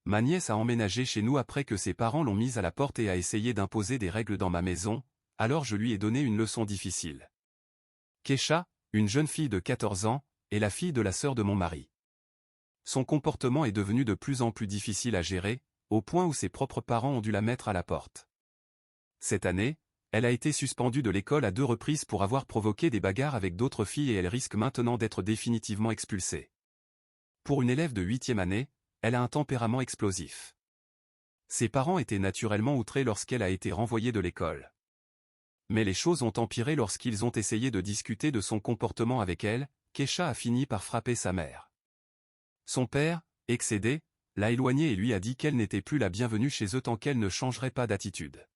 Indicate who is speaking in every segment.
Speaker 1: Ma nièce a emménagé chez nous après que ses parents l'ont mise à la porte et a essayé d'imposer des règles dans ma maison, alors je lui ai donné une leçon difficile. Kesha, une jeune fille de 14 ans, est la fille de la sœur de mon mari. Son comportement est devenu de plus en plus difficile à gérer, au point où ses propres parents ont dû la mettre à la porte. Cette année, elle a été suspendue de l'école à 2 reprises pour avoir provoqué des bagarres avec d'autres filles et elle risque maintenant d'être définitivement expulsée. Pour une élève de 8e année, elle a un tempérament explosif. Ses parents étaient naturellement outrés lorsqu'elle a été renvoyée de l'école. Mais les choses ont empiré lorsqu'ils ont essayé de discuter de son comportement avec elle. Kesha a fini par frapper sa mère. Son père, excédé, l'a éloignée et lui a dit qu'elle n'était plus la bienvenue chez eux tant qu'elle ne changerait pas d'attitude.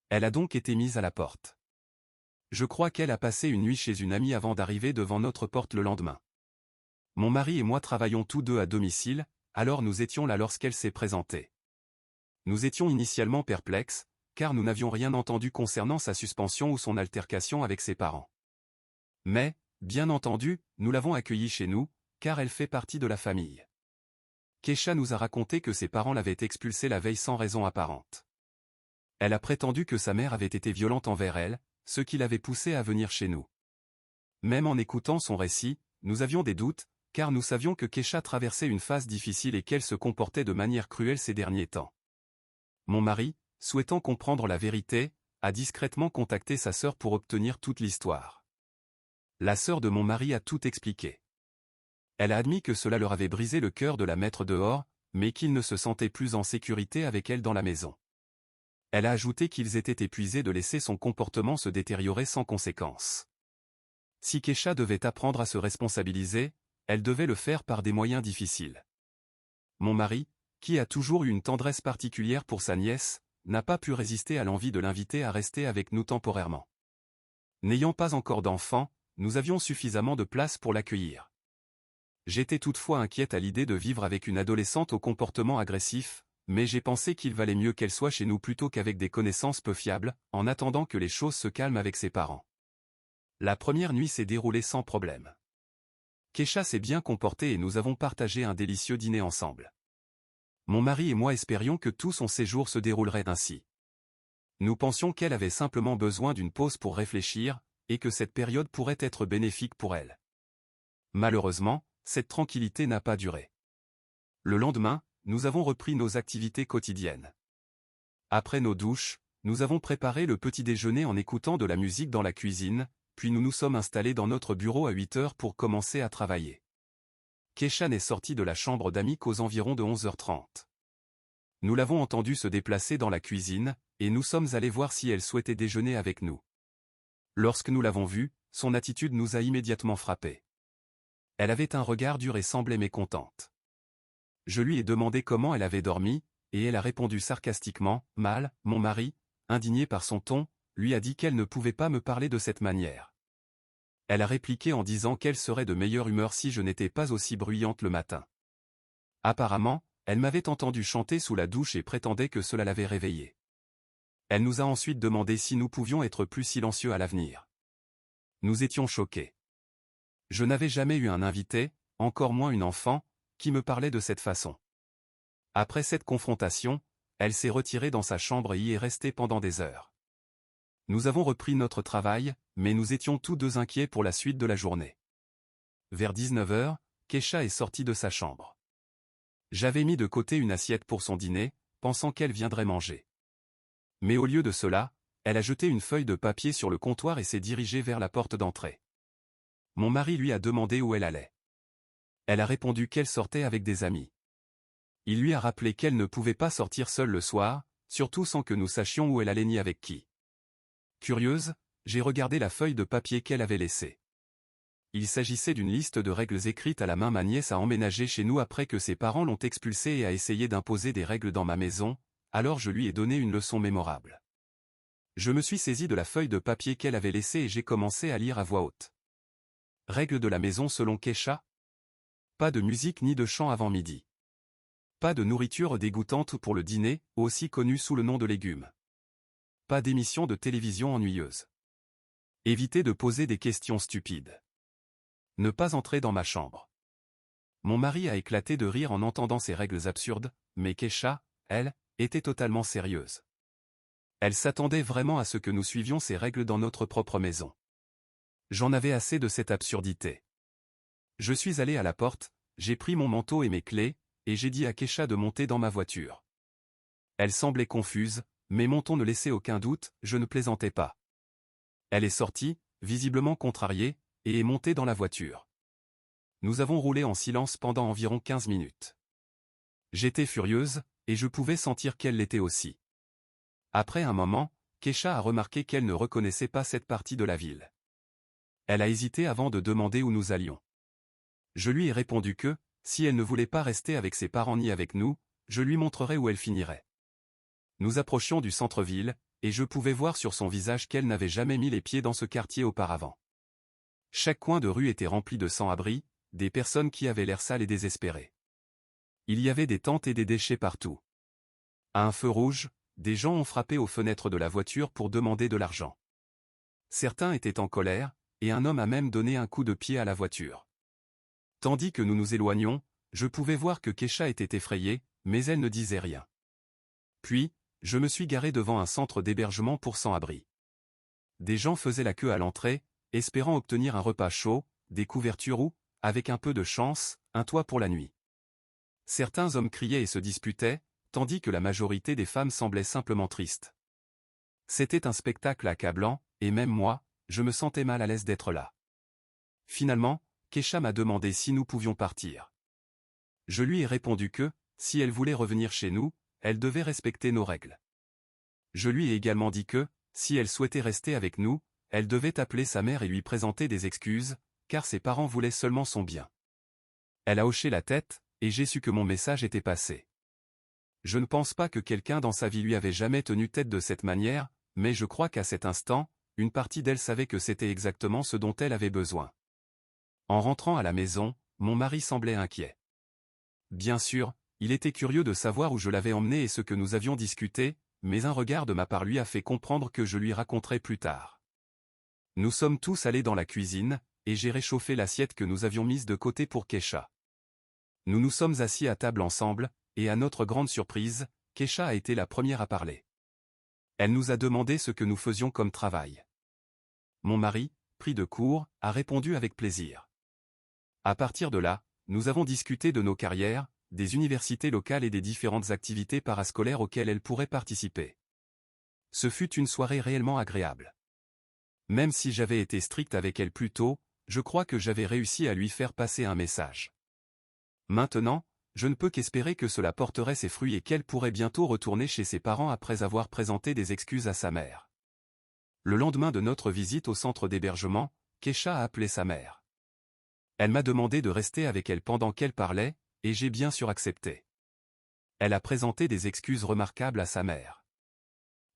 Speaker 1: Elle a donc été mise à la porte. Je crois qu'elle a passé une nuit chez une amie avant d'arriver devant notre porte le lendemain. Mon mari et moi travaillons tous deux à domicile, alors nous étions là lorsqu'elle s'est présentée. Nous étions initialement perplexes, car nous n'avions rien entendu concernant sa suspension ou son altercation avec ses parents. Mais, bien entendu, nous l'avons accueillie chez nous, car elle fait partie de la famille. Kesha nous a raconté que ses parents l'avaient expulsée la veille sans raison apparente. Elle a prétendu que sa mère avait été violente envers elle, ce qui l'avait poussée à venir chez nous. Même en écoutant son récit, nous avions des doutes, car nous savions que Kesha traversait une phase difficile et qu'elle se comportait de manière cruelle ces derniers temps. Mon mari, souhaitant comprendre la vérité, a discrètement contacté sa sœur pour obtenir toute l'histoire. La sœur de mon mari a tout expliqué. Elle a admis que cela leur avait brisé le cœur de la mettre dehors, mais qu'ils ne se sentaient plus en sécurité avec elle dans la maison. Elle a ajouté qu'ils étaient épuisés de laisser son comportement se détériorer sans conséquence. Si Kesha devait apprendre à se responsabiliser, elle devait le faire par des moyens difficiles. Mon mari, qui a toujours eu une tendresse particulière pour sa nièce, n'a pas pu résister à l'envie de l'inviter à rester avec nous temporairement. N'ayant pas encore d'enfant, nous avions suffisamment de place pour l'accueillir. J'étais toutefois inquiète à l'idée de vivre avec une adolescente au comportement agressif, mais j'ai pensé qu'il valait mieux qu'elle soit chez nous plutôt qu'avec des connaissances peu fiables, en attendant que les choses se calment avec ses parents. La première nuit s'est déroulée sans problème. Kesha s'est bien comportée et nous avons partagé un délicieux dîner ensemble. Mon mari et moi espérions que tout son séjour se déroulerait ainsi. Nous pensions qu'elle avait simplement besoin d'une pause pour réfléchir, et que cette période pourrait être bénéfique pour elle. Malheureusement, cette tranquillité n'a pas duré. Le lendemain, nous avons repris nos activités quotidiennes. Après nos douches, nous avons préparé le petit déjeuner en écoutant de la musique dans la cuisine, puis nous nous sommes installés dans notre bureau à 8 heures pour commencer à travailler. Kesha n'est sortie de la chambre d'amis qu'aux environs de 11h30. Nous l'avons entendue se déplacer dans la cuisine, et nous sommes allés voir si elle souhaitait déjeuner avec nous. Lorsque nous l'avons vue, son attitude nous a immédiatement frappés. Elle avait un regard dur et semblait mécontente. Je lui ai demandé comment elle avait dormi, et elle a répondu sarcastiquement, « Mal ». Mon mari, indigné par son ton, lui a dit qu'elle ne pouvait pas me parler de cette manière. Elle a répliqué en disant qu'elle serait de meilleure humeur si je n'étais pas aussi bruyante le matin. Apparemment, elle m'avait entendu chanter sous la douche et prétendait que cela l'avait réveillée. Elle nous a ensuite demandé si nous pouvions être plus silencieux à l'avenir. Nous étions choqués. Je n'avais jamais eu un invité, encore moins une enfant, qui me parlait de cette façon. Après cette confrontation, elle s'est retirée dans sa chambre et y est restée pendant des heures. Nous avons repris notre travail, mais nous étions tous deux inquiets pour la suite de la journée. Vers 19h, Kesha est sortie de sa chambre. J'avais mis de côté une assiette pour son dîner, pensant qu'elle viendrait manger. Mais au lieu de cela, elle a jeté une feuille de papier sur le comptoir et s'est dirigée vers la porte d'entrée. Mon mari lui a demandé où elle allait. Elle a répondu qu'elle sortait avec des amis. Il lui a rappelé qu'elle ne pouvait pas sortir seule le soir, surtout sans que nous sachions où elle allait ni avec qui. Curieuse, j'ai regardé la feuille de papier qu'elle avait laissée. Il s'agissait d'une liste de règles écrites à la main. Ma nièce a emménagé chez nous après que ses parents l'ont expulsée et a essayé d'imposer des règles dans ma maison, alors je lui ai donné une leçon mémorable. Je me suis saisi de la feuille de papier qu'elle avait laissée et j'ai commencé à lire à voix haute. Règles de la maison selon Kesha ? Pas de musique ni de chant avant midi. Pas de nourriture dégoûtante pour le dîner, aussi connu sous le nom de légumes. Pas d'émission de télévision ennuyeuse. Évitez de poser des questions stupides. Ne pas entrer dans ma chambre. Mon mari a éclaté de rire en entendant ces règles absurdes, mais Kesha, elle, était totalement sérieuse. Elle s'attendait vraiment à ce que nous suivions ces règles dans notre propre maison. J'en avais assez de cette absurdité. Je suis allé à la porte, j'ai pris mon manteau et mes clés, et j'ai dit à Kesha de monter dans ma voiture. Elle semblait confuse, mais mon ton ne laissait aucun doute, je ne plaisantais pas. Elle est sortie, visiblement contrariée, et est montée dans la voiture. Nous avons roulé en silence pendant environ 15 minutes. J'étais furieuse, et je pouvais sentir qu'elle l'était aussi. Après un moment, Kesha a remarqué qu'elle ne reconnaissait pas cette partie de la ville. Elle a hésité avant de demander où nous allions. Je lui ai répondu que, si elle ne voulait pas rester avec ses parents ni avec nous, je lui montrerais où elle finirait. Nous approchions du centre-ville, et je pouvais voir sur son visage qu'elle n'avait jamais mis les pieds dans ce quartier auparavant. Chaque coin de rue était rempli de sans-abri, des personnes qui avaient l'air sales et désespérées. Il y avait des tentes et des déchets partout. À un feu rouge, des gens ont frappé aux fenêtres de la voiture pour demander de l'argent. Certains étaient en colère, et un homme a même donné un coup de pied à la voiture. Tandis que nous nous éloignions, je pouvais voir que Kesha était effrayée, mais elle ne disait rien. Puis, je me suis garé devant un centre d'hébergement pour sans-abri. Des gens faisaient la queue à l'entrée, espérant obtenir un repas chaud, des couvertures ou, avec un peu de chance, un toit pour la nuit. Certains hommes criaient et se disputaient, tandis que la majorité des femmes semblaient simplement tristes. C'était un spectacle accablant, et même moi, je me sentais mal à l'aise d'être là. Finalement, Kesha m'a demandé si nous pouvions partir. Je lui ai répondu que, si elle voulait revenir chez nous, elle devait respecter nos règles. Je lui ai également dit que, si elle souhaitait rester avec nous, elle devait appeler sa mère et lui présenter des excuses, car ses parents voulaient seulement son bien. Elle a hoché la tête, et j'ai su que mon message était passé. Je ne pense pas que quelqu'un dans sa vie lui avait jamais tenu tête de cette manière, mais je crois qu'à cet instant, une partie d'elle savait que c'était exactement ce dont elle avait besoin. En rentrant à la maison, mon mari semblait inquiet. Bien sûr, il était curieux de savoir où je l'avais emmené et ce que nous avions discuté, mais un regard de ma part lui a fait comprendre que je lui raconterai plus tard. Nous sommes tous allés dans la cuisine, et j'ai réchauffé l'assiette que nous avions mise de côté pour Kesha. Nous nous sommes assis à table ensemble, et à notre grande surprise, Kesha a été la première à parler. Elle nous a demandé ce que nous faisions comme travail. Mon mari, pris de court, a répondu avec plaisir. À partir de là, nous avons discuté de nos carrières, des universités locales et des différentes activités parascolaires auxquelles elle pourrait participer. Ce fut une soirée réellement agréable. Même si j'avais été strict avec elle plus tôt, je crois que j'avais réussi à lui faire passer un message. Maintenant, je ne peux qu'espérer que cela porterait ses fruits et qu'elle pourrait bientôt retourner chez ses parents après avoir présenté des excuses à sa mère. Le lendemain de notre visite au centre d'hébergement, Kesha a appelé sa mère. Elle m'a demandé de rester avec elle pendant qu'elle parlait, et j'ai bien sûr accepté. Elle a présenté des excuses remarquables à sa mère.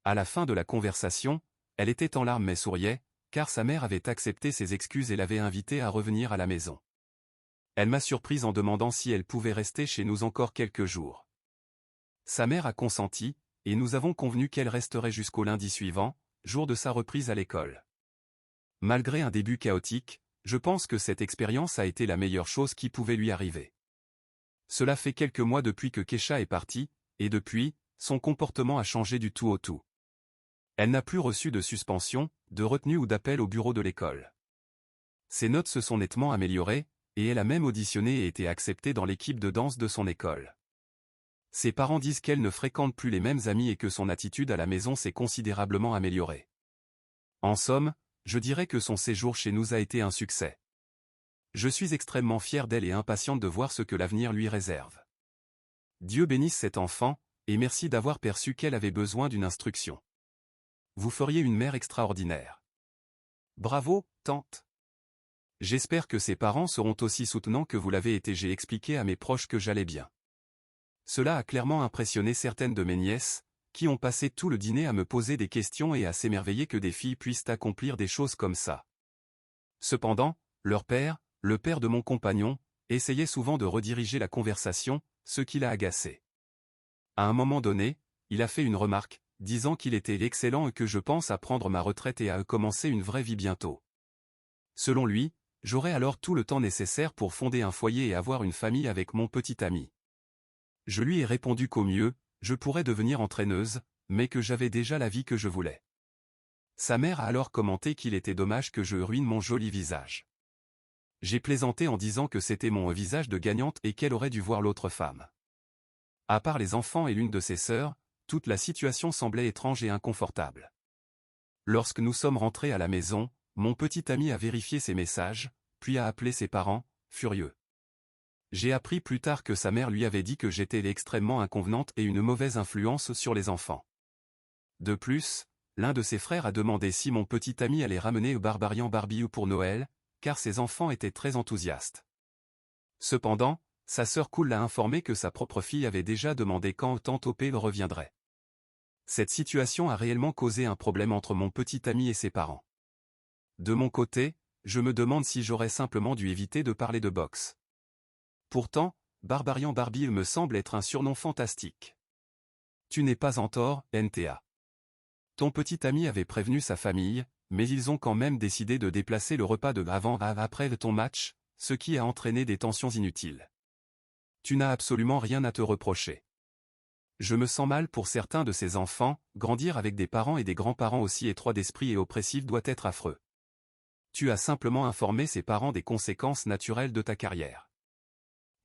Speaker 1: À la fin de la conversation, elle était en larmes mais souriait, car sa mère avait accepté ses excuses et l'avait invitée à revenir à la maison. Elle m'a surprise en demandant si elle pouvait rester chez nous encore quelques jours. Sa mère a consenti, et nous avons convenu qu'elle resterait jusqu'au lundi suivant, jour de sa reprise à l'école. Malgré un début chaotique, je pense que cette expérience a été la meilleure chose qui pouvait lui arriver. Cela fait quelques mois depuis que Kesha est partie, et depuis, son comportement a changé du tout au tout. Elle n'a plus reçu de suspension, de retenue ou d'appel au bureau de l'école. Ses notes se sont nettement améliorées, et elle a même auditionné et été acceptée dans l'équipe de danse de son école. Ses parents disent qu'elle ne fréquente plus les mêmes amis et que son attitude à la maison s'est considérablement améliorée. En somme, je dirais que son séjour chez nous a été un succès. Je suis extrêmement fier d'elle et impatiente de voir ce que l'avenir lui réserve. Dieu bénisse cet enfant, et merci d'avoir perçu qu'elle avait besoin d'une instruction. Vous feriez une mère extraordinaire. Bravo, tante. J'espère que ses parents seront aussi soutenants que vous l'avez été. J'ai expliqué à mes proches que j'allais bien. Cela a clairement impressionné certaines de mes nièces, qui ont passé tout le dîner à me poser des questions et à s'émerveiller que des filles puissent accomplir des choses comme ça. Cependant, leur père, le père de mon compagnon, essayait souvent de rediriger la conversation, ce qui l'a agacé. À un moment donné, il a fait une remarque, disant qu'il était excellent et que je pense à prendre ma retraite et à commencer une vraie vie bientôt. Selon lui, J'aurai alors tout le temps nécessaire pour fonder un foyer et avoir une famille avec mon petit ami. Je lui ai répondu qu'au mieux, je pourrais devenir entraîneuse, mais que j'avais déjà la vie que je voulais. Sa mère a alors commenté qu'il était dommage que je ruine mon joli visage. J'ai plaisanté en disant que c'était mon visage de gagnante et qu'elle aurait dû voir l'autre femme. À part les enfants et l'une de ses sœurs, toute la situation semblait étrange et inconfortable. Lorsque nous sommes rentrés à la maison, mon petit ami a vérifié ses messages, puis a appelé ses parents, furieux. J'ai appris plus tard que sa mère lui avait dit que j'étais extrêmement inconvenante et une mauvaise influence sur les enfants. De plus, l'un de ses frères a demandé si mon petit ami allait ramener au Barbarian Barbie pour Noël, car ses enfants étaient très enthousiastes. Cependant, sa sœur Cool l'a informé que sa propre fille avait déjà demandé quand Tante OP reviendrait. Cette situation a réellement causé un problème entre mon petit ami et ses parents. De mon côté, je me demande si j'aurais simplement dû éviter de parler de boxe. Pourtant, Barbarian Barbie me semble être un surnom fantastique. Tu n'es pas en tort, NTA. Ton petit ami avait prévenu sa famille, mais ils ont quand même décidé de déplacer le repas de avant à après ton match, ce qui a entraîné des tensions inutiles. Tu n'as absolument rien à te reprocher. Je me sens mal pour certains de ces enfants, grandir avec des parents et des grands-parents aussi étroits d'esprit et oppressifs doit être affreux. Tu as simplement informé ces parents des conséquences naturelles de ta carrière.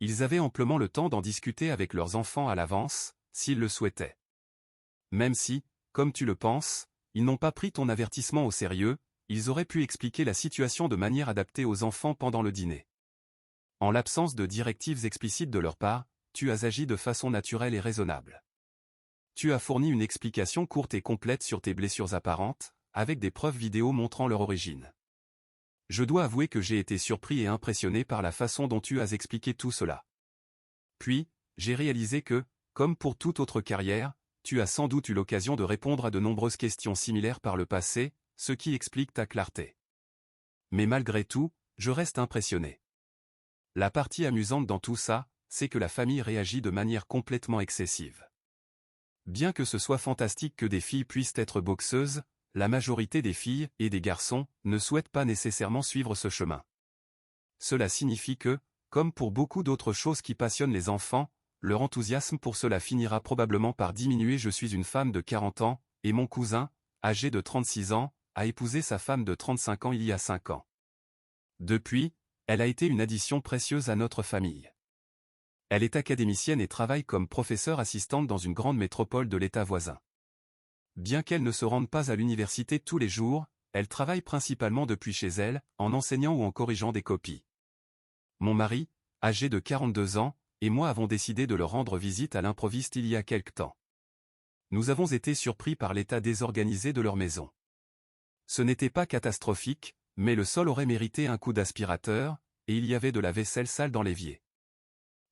Speaker 1: Ils avaient amplement le temps d'en discuter avec leurs enfants à l'avance, s'ils le souhaitaient. Même si, comme tu le penses, ils n'ont pas pris ton avertissement au sérieux, ils auraient pu expliquer la situation de manière adaptée aux enfants pendant le dîner. En l'absence de directives explicites de leur part, tu as agi de façon naturelle et raisonnable. Tu as fourni une explication courte et complète sur tes blessures apparentes, avec des preuves vidéo montrant leur origine. Je dois avouer que j'ai été surpris et impressionné par la façon dont tu as expliqué tout cela. Puis, j'ai réalisé que, comme pour toute autre carrière, tu as sans doute eu l'occasion de répondre à de nombreuses questions similaires par le passé, ce qui explique ta clarté. Mais malgré tout, je reste impressionné. La partie amusante dans tout ça, c'est que la famille réagit de manière complètement excessive. Bien que ce soit fantastique que des filles puissent être boxeuses, la majorité des filles et des garçons ne souhaitent pas nécessairement suivre ce chemin. Cela signifie que, comme pour beaucoup d'autres choses qui passionnent les enfants, leur enthousiasme pour cela finira probablement par diminuer. Je suis une femme de 40 ans, et mon cousin, âgé de 36 ans, a épousé sa femme de 35 ans il y a 5 ans. Depuis, elle a été une addition précieuse à notre famille. Elle est académicienne et travaille comme professeure assistante dans une grande métropole de l'État voisin. Bien qu'elle ne se rende pas à l'université tous les jours, elle travaille principalement depuis chez elle, en enseignant ou en corrigeant des copies. Mon mari, âgé de 42 ans, et moi avons décidé de leur rendre visite à l'improviste il y a quelque temps. Nous avons été surpris par l'état désorganisé de leur maison. Ce n'était pas catastrophique, mais le sol aurait mérité un coup d'aspirateur, et il y avait de la vaisselle sale dans l'évier.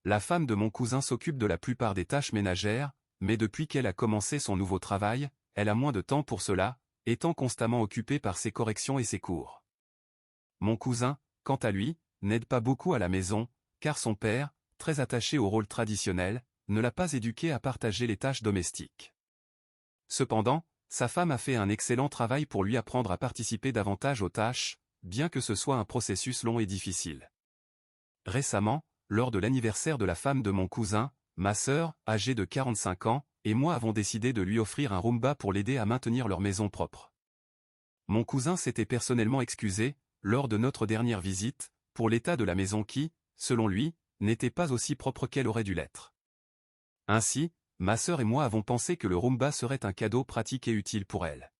Speaker 1: La femme de mon cousin s'occupe de la plupart des tâches ménagères, mais depuis qu'elle a commencé son nouveau travail, elle a moins de temps pour cela, étant constamment occupée par ses corrections et ses cours. Mon cousin, quant à lui, n'aide pas beaucoup à la maison, car son père, très attaché au rôle traditionnel, ne l'a pas éduqué à partager les tâches domestiques. Cependant, sa femme a fait un excellent travail pour lui apprendre à participer davantage aux tâches, bien que ce soit un processus long et difficile. Récemment, lors de l'anniversaire de la femme de mon cousin, ma sœur, âgée de 45 ans, et moi avons décidé de lui offrir un Roomba pour l'aider à maintenir leur maison propre. Mon cousin s'était personnellement excusé, lors de notre dernière visite, pour l'état de la maison qui, selon lui, n'était pas aussi propre qu'elle aurait dû l'être. Ainsi, ma sœur et moi avons pensé que le Roomba serait un cadeau pratique et utile pour elle.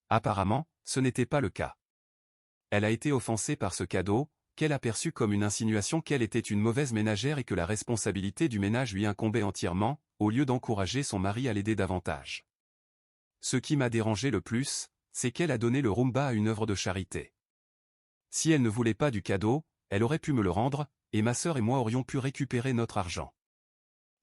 Speaker 1: Apparemment, ce n'était pas le cas. Elle a été offensée par ce cadeau, qu'elle a perçu comme une insinuation qu'elle était une mauvaise ménagère et que la responsabilité du ménage lui incombait entièrement, au lieu d'encourager son mari à l'aider davantage. Ce qui m'a dérangé le plus, c'est qu'elle a donné le Roomba à une œuvre de charité. Si elle ne voulait pas du cadeau, elle aurait pu me le rendre, et ma sœur et moi aurions pu récupérer notre argent.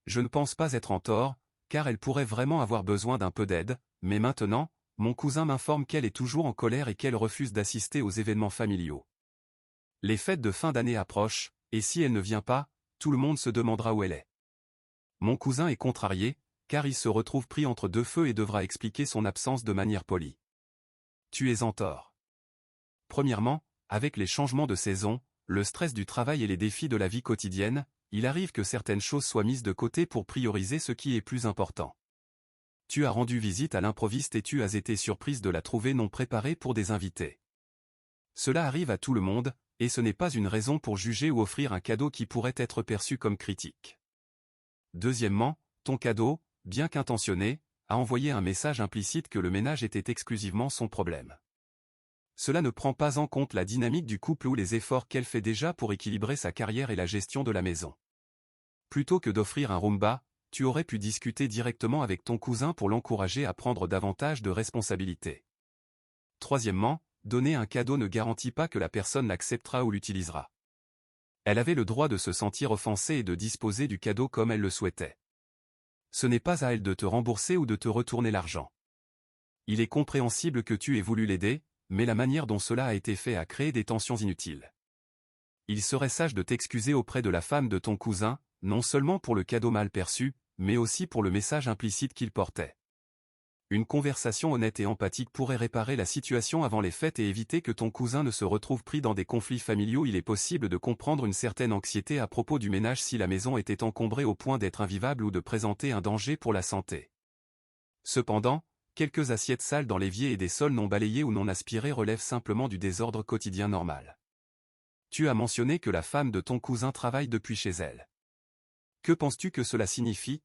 Speaker 1: Je ne pense pas être en tort, car elle pourrait vraiment avoir besoin d'un peu d'aide, mais maintenant, mon cousin m'informe qu'elle est toujours en colère et qu'elle refuse d'assister aux événements familiaux. Les fêtes de fin d'année approchent, et si elle ne vient pas, tout le monde se demandera où elle est. Mon cousin est contrarié, car il se retrouve pris entre deux feux et devra expliquer son absence de manière polie. Tu es en tort. Premièrement, avec les changements de saison, le stress du travail et les défis de la vie quotidienne, il arrive que certaines choses soient mises de côté pour prioriser ce qui est plus important. Tu as rendu visite à l'improviste et tu as été surprise de la trouver non préparée pour des invités. Cela arrive à tout le monde, et ce n'est pas une raison pour juger ou offrir un cadeau qui pourrait être perçu comme critique. Deuxièmement, ton cadeau, bien qu'intentionné, a envoyé un message implicite que le ménage était exclusivement son problème. Cela ne prend pas en compte la dynamique du couple ou les efforts qu'elle fait déjà pour équilibrer sa carrière et la gestion de la maison. Plutôt que d'offrir un Roomba, tu aurais pu discuter directement avec ton cousin pour l'encourager à prendre davantage de responsabilités. Troisièmement, donner un cadeau ne garantit pas que la personne l'acceptera ou l'utilisera. Elle avait le droit de se sentir offensée et de disposer du cadeau comme elle le souhaitait. Ce n'est pas à elle de te rembourser ou de te retourner l'argent. Il est compréhensible que tu aies voulu l'aider, mais la manière dont cela a été fait a créé des tensions inutiles. Il serait sage de t'excuser auprès de la femme de ton cousin, non seulement pour le cadeau mal perçu, mais aussi pour le message implicite qu'il portait. Une conversation honnête et empathique pourrait réparer la situation avant les fêtes et éviter que ton cousin ne se retrouve pris dans des conflits familiaux. Il est possible de comprendre une certaine anxiété à propos du ménage si la maison était encombrée au point d'être invivable ou de présenter un danger pour la santé. Cependant, quelques assiettes sales dans l'évier et des sols non balayés ou non aspirés relèvent simplement du désordre quotidien normal. Tu as mentionné que la femme de ton cousin travaille depuis chez elle. Que penses-tu que cela signifie?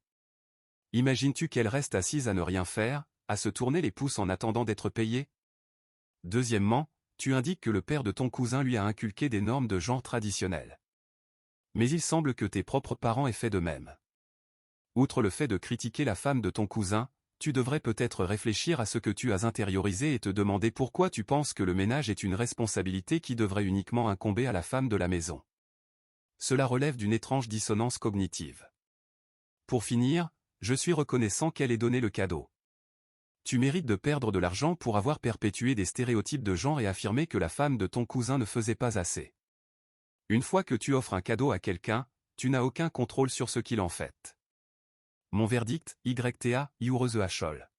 Speaker 1: Imagines-tu qu'elle reste assise à ne rien faire, à se tourner les pouces en attendant d'être payée? Deuxièmement, tu indiques que le père de ton cousin lui a inculqué des normes de genre traditionnelles. Mais il semble que tes propres parents aient fait de même. Outre le fait de critiquer la femme de ton cousin, tu devrais peut-être réfléchir à ce que tu as intériorisé et te demander pourquoi tu penses que le ménage est une responsabilité qui devrait uniquement incomber à la femme de la maison. Cela relève d'une étrange dissonance cognitive. Pour finir, je suis reconnaissant qu'elle ait donné le cadeau. Tu mérites de perdre de l'argent pour avoir perpétué des stéréotypes de genre et affirmé que la femme de ton cousin ne faisait pas assez. Une fois que tu offres un cadeau à quelqu'un, tu n'as aucun contrôle sur ce qu'il en fait. Mon verdict, YTA, Iureuse Hachol.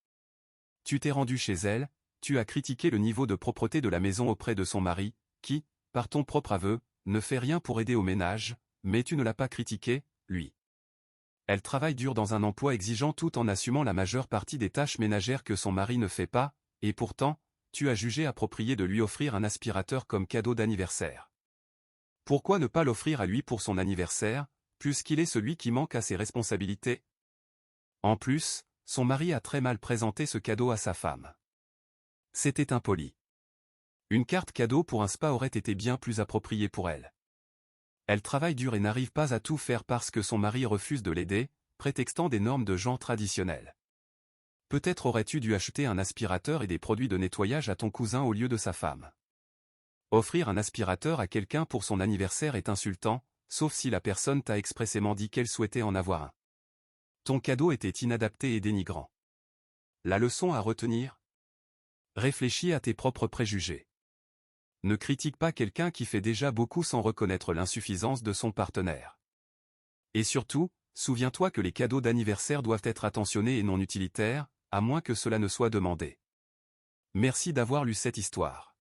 Speaker 1: Tu t'es rendu chez elle, tu as critiqué le niveau de propreté de la maison auprès de son mari, qui, par ton propre aveu, ne fait rien pour aider au ménage, mais tu ne l'as pas critiqué, lui. Elle travaille dur dans un emploi exigeant tout en assumant la majeure partie des tâches ménagères que son mari ne fait pas, et pourtant, tu as jugé approprié de lui offrir un aspirateur comme cadeau d'anniversaire. Pourquoi ne pas l'offrir à lui pour son anniversaire, puisqu'il est celui qui manque à ses responsabilités? En plus, son mari a très mal présenté ce cadeau à sa femme. C'était impoli. Une carte cadeau pour un spa aurait été bien plus appropriée pour elle. Elle travaille dur et n'arrive pas à tout faire parce que son mari refuse de l'aider, prétextant des normes de genre traditionnelles. Peut-être aurais-tu dû acheter un aspirateur et des produits de nettoyage à ton cousin au lieu de sa femme. Offrir un aspirateur à quelqu'un pour son anniversaire est insultant, sauf si la personne t'a expressément dit qu'elle souhaitait en avoir un. Ton cadeau était inadapté et dénigrant. La leçon à retenir? Réfléchis à tes propres préjugés. Ne critique pas quelqu'un qui fait déjà beaucoup sans reconnaître l'insuffisance de son partenaire. Et surtout, souviens-toi que les cadeaux d'anniversaire doivent être attentionnés et non utilitaires, à moins que cela ne soit demandé. Merci d'avoir lu cette histoire.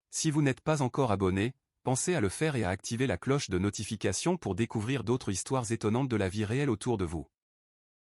Speaker 1: Si vous n'êtes pas encore abonné, pensez à le faire et à activer la cloche de notification pour découvrir d'autres histoires étonnantes de la vie réelle autour de vous.